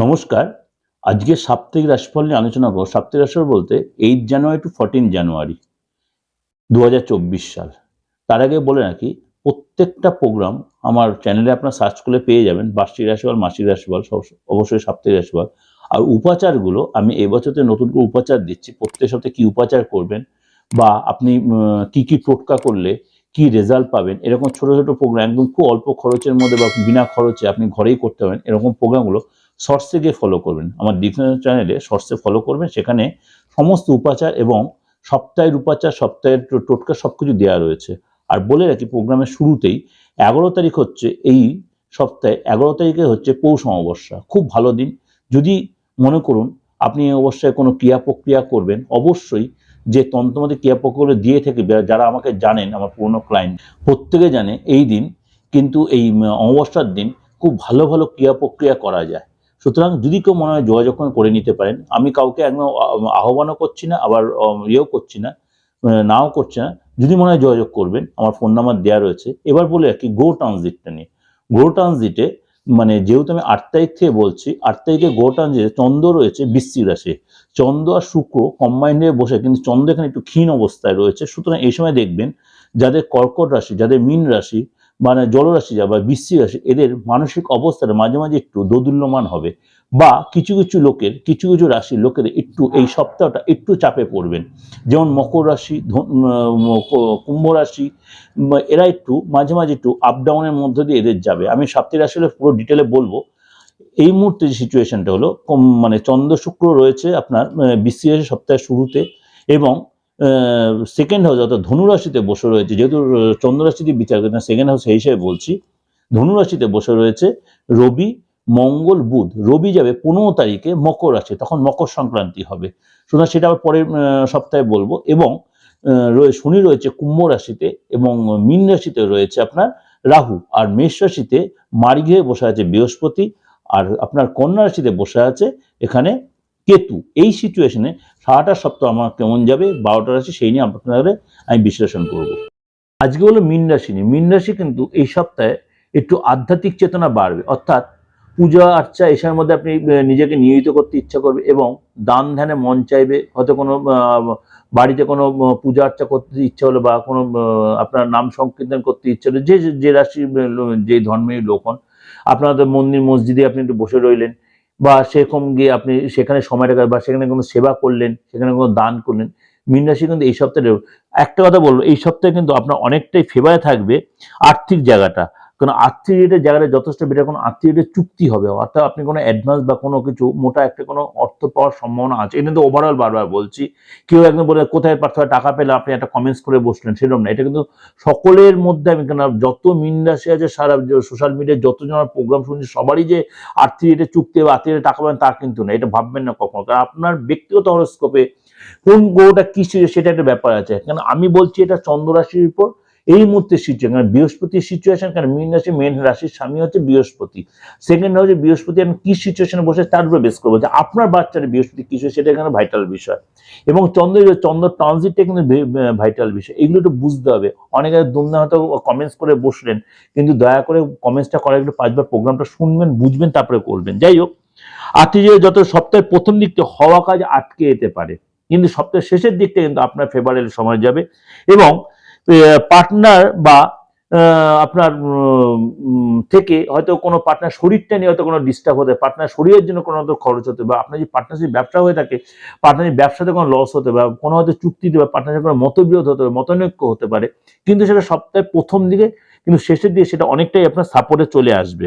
নমস্কার। আজকে সাপ্তাহিক রাশিফল নিয়ে আলোচনা করব। সাপ্তাহিক রাশিফল বলতে 8 জানুয়ারি টু 14 জানুয়ারি 2024 সাল। তার আগে বলে রাখি, প্রত্যেকটা প্রোগ্রাম আমার চ্যানেলে আপনারা সার্চ করলে পেয়ে যাবেন। বার্ষিক রাশিফল, মাসিক রাশিফল, অবশ্যই সাপ্তাহিক রাশিফল। আর উপাচারগুলো আমি এবছরে নতুন করে উপাচার দিচ্ছি। প্রত্যেক সপ্তাহে কী উপাচার করবেন বা আপনি কী টোটকা করলে কি রেজাল্ট পাবেন, এরকম ছোটো ছোটো প্রোগ্রাম একদম খুব অল্প খরচের মধ্যে বা বিনা খরচে আপনি ঘরেই করতে পারেন, এরকম প্রোগ্রামগুলো শর্টসে গিয়ে ফলো করবেন। আমার ডিফারেন্স চ্যানেলে শর্টসে ফলো করবেন, সেখানে সমস্ত উপাচার এবং সপ্তাহের উপাচার, সপ্তাহের টোটকা সব কিছু দেওয়া রয়েছে। আর বলে রাখি, প্রোগ্রামের শুরুতেই 11 তারিখ হচ্ছে এই সপ্তাহে, 11 তারিখে হচ্ছে পৌষ অমাবস্যা। খুব ভালো দিন। যদি মনে করুন আপনি অবশ্যই কোনো ক্রিয়া প্রক্রিয়া করবেন, অবশ্যই যে তন্ত্রমতে ক্রিয়া প্রক্রিয়া দিয়ে থেকে যারা আমাকে জানেন, আমার পুরনো ক্লায়েন্ট প্রত্যেকে জানে এই দিন কিন্তু এই অমাবস্যার দিন খুব ভালো ভালো ক্রিয়া প্রক্রিয়া করা যায়। সুতরাং যদি কেউ মনে হয় যোগাযোগ করে নিতে পারেন। আমি কাউকে একদম আহ্বানও করছি না, আবার ইয়েও করছি না, নাও করছি না। যদি মনে হয় যোগাযোগ করবেন, আমার ফোন নাম্বার দেওয়া রয়েছে। এবার বলে রাখি গো ট্রানজিটটা নিয়ে। গো ট্রানজিটে মানে যেহেতু আমি 8 তারিখ থেকে বলছি, 8 তারিখে গো ট্রানজিটে চন্দ্র রয়েছে বৃশ্চিক রাশি। চন্দ্র আর শুক্র কম্বাইন্ড হয়ে বসে, কিন্তু চন্দ্র এখানে একটু ক্ষীণ অবস্থায় রয়েছে। সুতরাং এই সময় দেখবেন যাদের কর্কট রাশি, যাদের মীন রাশি মানে জলরাশি বা বৃশ্চিক রাশি, এদের মানসিক অবস্থাটা মাঝে মাঝে একটু দোদুল্যমান হবে, বা কিছু কিছু লোকের, কিছু কিছু রাশির লোকের একটু এই সপ্তাহটা একটু চাপে পড়বেন। যেমন মকর রাশি, কুম্ভ রাশি, এরা একটু মাঝে মাঝে একটু আপ ডাউনের মধ্য দিয়ে এদের যাবে। আমি সাপ্তাহিক রাশি পুরো ডিটেলে বলবো। এই মুহূর্তে যে সিচুয়েশনটা হলো, মানে চন্দ্র শুক্র রয়েছে আপনার বৃশ্চিক রাশি সপ্তাহের শুরুতে, এবং সেকেন্ড হাউস অর্থাৎ ধনুরাশিতে বসে রয়েছে। যেহেতু চন্দ্ররাশি দিয়ে বিচার করি না, সেকেন্ড হাউস সেই হিসেবে বলছি। ধনুরাশিতে বসে রয়েছে রবি, মঙ্গল, বুধ। রবি যাবে 15 তারিখে মকর রাশি, তখন মকর সংক্রান্তি হবে। সুতরাং সেটা আবার পরের সপ্তাহে বলবো। এবং শনি রয়েছে কুম্ভ রাশিতে, এবং মীন রাশিতে রয়েছে আপনার রাহু, আর মেষ রাশিতে মার্গী হয়ে বসে আছে বৃহস্পতি, আর আপনার কন্যা রাশিতে বসে আছে এখানে কেতু। এই সিচুয়েশনে সারাটা সপ্তাহ আমার কেমন যাবে, 12টা রাশি, সেই নিয়ে আপনাদের আমি বিশ্লেষণ করব। আজকে হলো মীন রাশি নিয়ে। মীন রাশি কিন্তু এই সপ্তাহে একটু আধ্যাত্মিক চেতনা বাড়বে, অর্থাৎ পূজা আর্চা এসবের মধ্যে আপনি নিজেকে নিয়োজিত করতে ইচ্ছা করবে, এবং দান ধ্যানে মন চাইবে। হয়তো কোনো বাড়িতে কোনো পূজা আর্চা করতে ইচ্ছা হলো, বা কোনো আপনার নাম সংকীর্তন করতে ইচ্ছা হলো, যে যে রাশি যে ধর্মের লোক হন, আপনাদের মন্দির মসজিদে আপনি একটু বসে রইলেন, বা সেরকম গিয়ে আপনি সেখানে সময়টা, বা সেখানে কোনো সেবা করলেন, সেখানে কোনো দান করলেন। মীন রাশি কিন্তু এই সপ্তাহে, একটা কথা বলবো, এই সপ্তাহে কিন্তু আপনার অনেকটাই ফেভারে থাকবে আর্থিক জায়গাটা। কারণ আর্থিক রেটের জায়গাটা যথেষ্ট বেটার। কোনো আর্থিক রেটের চুক্তি হবে, অর্থাৎ আপনি কোনো অ্যাডভান্স বা কোনো কিছু মোটা একটা কোনো অর্থ পাওয়ার সম্ভাবনা আছে। এটা কিন্তু ওভারঅল বারবার বলছি। কেউ একদম বলে কোথায় টাকা পেলে আপনি একটা কমেন্টস করে বসলেন, সেরকম না। এটা কিন্তু সকলের মধ্যে, আমি কেন যত মীন রাশি আছে সারা সোশ্যাল মিডিয়ায় যতজন আমার প্রোগ্রাম শুনছি, সবারই যে আর্থিক রেটের চুক্তি বা আর্থিক রেটে টাকা পাবেন তা কিন্তু না। এটা ভাববেন না কখনো, কারণ আপনার ব্যক্তিগত হরস্কোপে কোন গ্রহটা কি সেটা একটা ব্যাপার আছে। কারণ আমি বলছি এটা চন্দ্র রাশির উপর এই মুহূর্তে সিচুয়েশন, কারণ বৃহস্পতির সিচুয়েশন, কারণ মীন রাশি মেন রাশির স্বামী হচ্ছে বৃহস্পতি, সেকেন্ড হচ্ছে বৃহস্পতি আমি কি সিচুয়েশনে বসে তার উপরে বেস করবো, যে আপনার বাচ্চার বৃহস্পতি কিছু, সেটা এখানে ভাইটাল বিষয়। এবং চন্দ্র ট্রানজিটটা কিন্তু ভাইটাল বিষয়। এগুলো একটু বুঝতে হবে। অনেকে দুমদা হয়তো কমেন্টস করে বসলেন, কিন্তু দয়া করে কমেন্টসটা করে একটু 5বার প্রোগ্রামটা শুনবেন, বুঝবেন, তারপরে করবেন। যাই হোক, আর্থিক যত সপ্তাহের প্রথম দিকটা হওয়া কাজ আটকে যেতে পারে, কিন্তু সপ্তাহের শেষের দিকটা কিন্তু আপনার ফেভারেল সময় যাবে। এবং পার্টনার বা আপনার থেকে হয়তো কোনো পার্টনার শরীরটা নিয়ে হয়তো কোনো ডিস্টার্ব হতে, পার্টনার শরীরের জন্য কোনো হয়তো খরচ হতে, বা আপনার যদি পার্টনারশিপ ব্যবসা হয়ে থাকে, পার্টনারশিপ ব্যবসাতে কোনো লস হতে, বা কোনো হয়তো চুক্তিতে বা পার্টনারশিপ কোনো মতবিরোধ হতে পারে, মতানৈক্য হতে পারে। কিন্তু সেটা সপ্তাহের প্রথম দিকে, কিন্তু শেষের দিকে সেটা অনেকটাই আপনার সাপোর্টে চলে আসবে।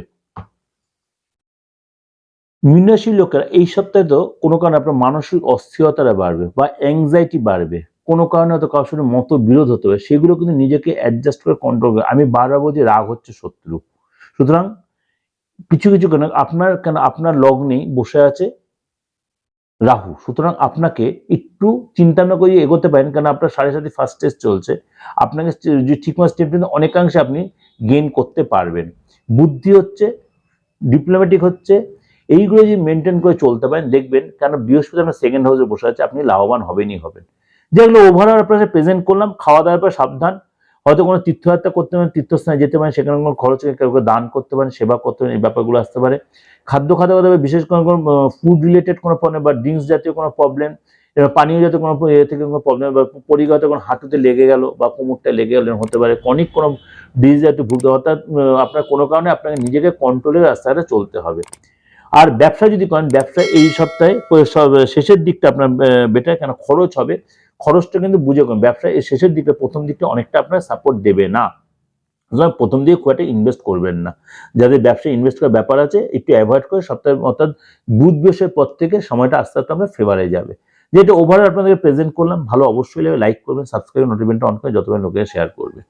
মীন রাশির লোকেরা এই সপ্তাহে তো কোনো কারণে আপনার মানসিক অস্থিরতাটা বাড়বে, বা অ্যাংজাইটি বাড়বে। কোনো কারণে হয়তো কারোর সাথে মতবিরোধ হতে পারে, সেগুলো কিন্তু নিজেকে অ্যাডজাস্ট করে কন্ট্রোল করে। আমি বারবার বলছি, রাগ হচ্ছে শত্রু। সুতরাং কিছু কিছু কেন আপনার লগ্নেই বসে আছে রাহু। সুতরাং আপনাকে একটু চিন্তা ভাবনা করে এগোতে পারেন, কারণ আপনার 7.5 ফার্স্ট স্টেজ চলছে। আপনাকে যে ঠিকমতো স্টেপ নিতে অনেকাংশে আপনি গেইন করতে পারবেন। বুদ্ধি হচ্ছে, ডিপ্লোম্যাটিক হচ্ছে, এইগুলো যদি মেনটেন করে চলতে পারেন, দেখবেন, কেন বৃহস্পতি আপনার সেকেন্ড হাউসে বসে আছে, আপনি লাভবান হবেনই হবেন। যেগুলো ওভারঅল আপনার প্রেজেন্ট করলাম। খাওয়া দাওয়ার পর সাবধান, হয়তো কোনো তীর্থযাত্রা করতে পারেন, তীর্থস্থানে যেতে পারেন, সেখানে কোনো খরচ কেউ দান করতে পারেন, সেবা করতে পারেন, এই ব্যাপারগুলো আসতে পারে। খাদ্য খাদ্য বিশেষ কোনো ফুড রিলেটেড কোনো প্রবলেম বা ড্রিঙ্কস জাতীয় কোনো প্রবলেম, এবার পানীয় জাতীয় কোনো থেকে কোনো প্রবলেম বা পরিগত কোনো হাঁটুতে লেগে গেল বা কোমরটা লেগে গেল হতে পারে, কনিক কোনো ডিজিজ জাতীয় ভুগতে, অর্থাৎ আপনার কোনো কারণে আপনাকে নিজেকে কন্ট্রোলের রাস্তাটা চলতে হবে। আর ব্যবসা যদি করেন, ব্যবসা এই সপ্তাহে শেষের দিকটা আপনার বেটার, কেন খরচ হবে, খরচটা কিন্তু বুঝে করুন। ব্যবসা এই শেষের দিকটা, প্রথম দিকটা অনেকটা আপনার সাপোর্ট দেবে না, প্রথম দিকে খুব একটা ইনভেস্ট করবেন না। যাদের ব্যবসায় ইনভেস্ট করার ব্যাপার আছে একটু অ্যাভয়েড করে সপ্তাহে, অর্থাৎ বুধ বৃহস্পতির পর থেকে সময়টা আস্তে আস্তে আমরা ফেভারে যাবে। যেটা ওভারঅল আপনাদেরকে প্রেজেন্ট করলাম, ভালো অবশ্যই লাইক করবেন, সাবস্ক্রাইব, নোটিফিকেশনটা অন করে যতবার লোকেরা শেয়ার করবে।